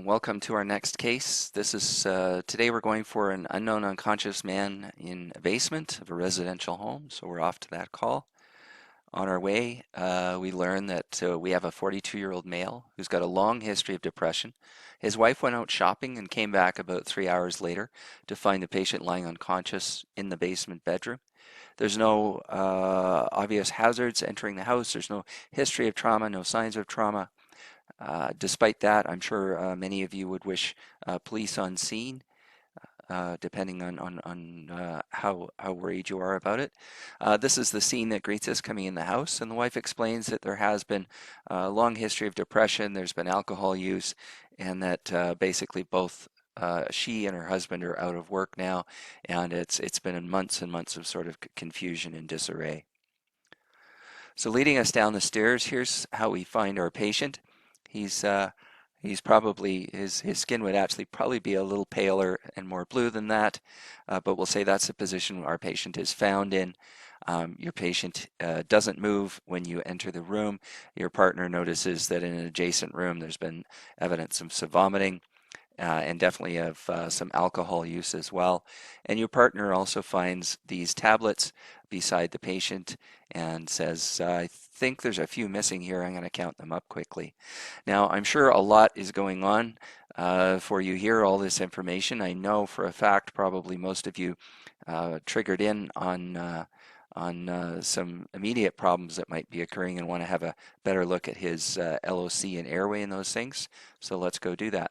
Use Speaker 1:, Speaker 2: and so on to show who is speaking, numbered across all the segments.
Speaker 1: Welcome to our next case. This is today we're going for an unknown unconscious man in a basement of a residential home. So we're off to that call. On our way, we learn that we have a 42-year-old male who's got a long history of depression. His wife went out shopping and came back about 3 hours later to find the patient lying unconscious in the basement bedroom. There's no obvious hazards entering the house. There's no history of trauma, no signs of trauma. Despite that, I'm sure many of you would wish police on scene, depending on how worried you are about it. This is the scene that greets us coming in the house, and the wife explains that there has been a long history of depression, there's been alcohol use, and that basically both she and her husband are out of work now, and it's been months and months of sort of confusion and disarray. So leading us down the stairs, here's how we find our patient. He's probably his skin would actually probably be a little paler and more blue than that, but we'll say that's the position our patient is found in. Your patient doesn't move when you enter the room. Your partner notices that in an adjacent room there's been evidence of some vomiting. And definitely of some alcohol use as well. And your partner also finds these tablets beside the patient and says, I think there's a few missing here. I'm going to count them up quickly. Now, I'm sure a lot is going on for you here, all this information. I know for a fact probably most of you triggered in on some immediate problems that might be occurring and want to have a better look at his LOC and airway and those things. So let's go do that.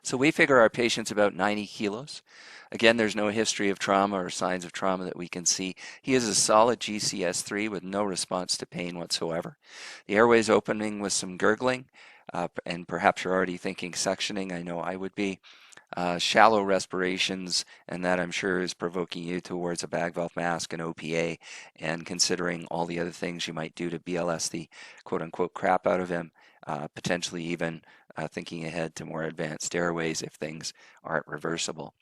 Speaker 1: So we figure our patient's about 90 kilos. Again, there's no history of trauma or signs of trauma that we can see. He is a solid GCS3 with no response to pain whatsoever. The airway is opening with some gurgling, and perhaps you're already thinking suctioning. I know I would be. Shallow respirations, and that I'm sure is provoking you towards a bag valve mask and OPA, and considering all the other things you might do to BLS the quote-unquote crap out of him, potentially even thinking ahead to more advanced airways if things aren't reversible.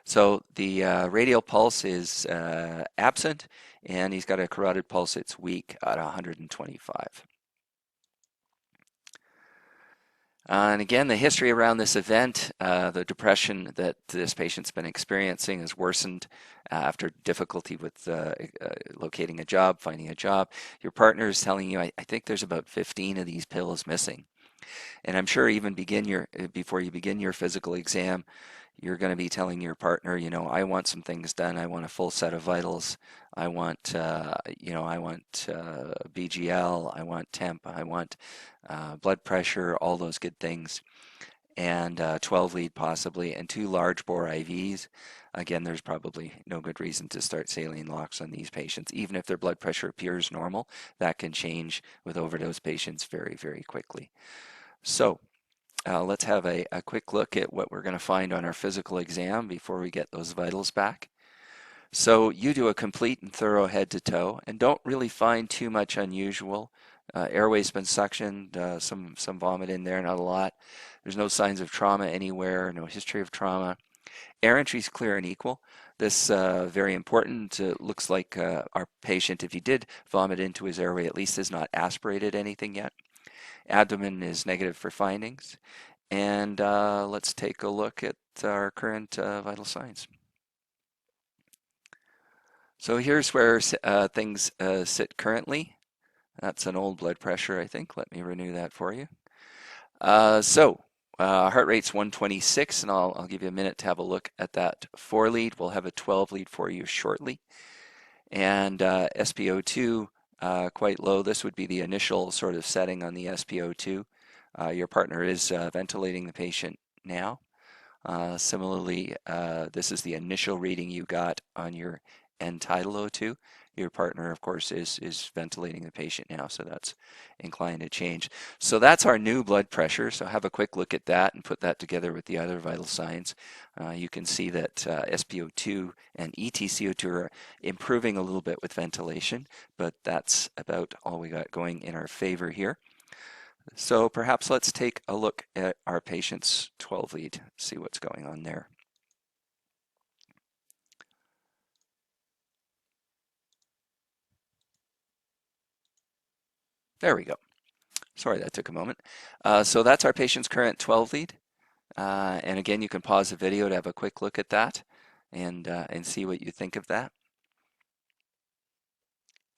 Speaker 1: So the radial pulse is absent, and he's got a carotid pulse. It's weak at 125. And again, the history around this event, the depression that this patient's been experiencing has worsened after difficulty with locating a job, finding a job. Your partner is telling you, I think there's about 15 of these pills missing. And I'm sure even before you begin your physical exam, you're going to be telling your partner, you know, I want some things done. I want a full set of vitals. I want, I want BGL. I want temp. I want blood pressure. All those good things, and 12 lead possibly, and 2 large bore IVs. Again, there's probably no good reason to start saline locks on these patients. Even if their blood pressure appears normal, that can change with overdose patients very, very quickly. So let's have a quick look at what we're going to find on our physical exam before we get those vitals back. So you do a complete and thorough head to toe and don't really find too much unusual. Airway's been suctioned, some vomit in there, not a lot. There's no signs of trauma anywhere, no history of trauma. Air entry is clear and equal. This very important. Looks like our patient, if he did vomit into his airway, at least has not aspirated anything yet. Abdomen is negative for findings. And let's take a look at our current vital signs. So here's where things sit currently. That's an old blood pressure, I think. Let me renew that for you. Heart rate's 126, and I'll give you a minute to have a look at that 4 lead. We'll have a 12 lead for you shortly. And SpO2 quite low. This would be the initial sort of setting on the SpO2. Your partner is ventilating the patient now. Similarly, this is the initial reading you got on your end-tidal O2. Your partner, of course, is ventilating the patient now, so that's inclined to change. So that's our new blood pressure. So have a quick look at that and put that together with the other vital signs. You can see that SpO2 and EtCO2 are improving a little bit with ventilation, but that's about all we got going in our favor here. So perhaps let's take a look at our patient's 12 lead, see what's going on there. There we go. Sorry, that took a moment. So that's our patient's current 12 lead. And again, you can pause the video to have a quick look at that and see what you think of that.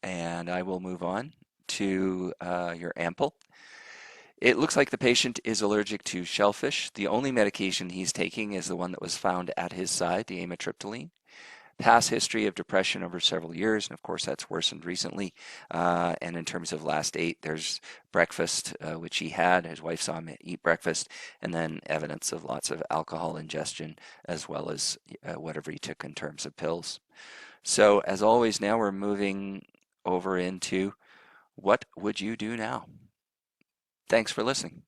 Speaker 1: And I will move on to your ample. It looks like the patient is allergic to shellfish. The only medication he's taking is the one that was found at his side, the amitriptyline. Past history of depression over several years, and of course that's worsened recently. And in terms of last 8, there's breakfast, which he had. His wife saw him eat breakfast, and then evidence of lots of alcohol ingestion, as well as whatever he took in terms of pills. So as always, now we're moving over into what would you do now? Thanks for listening.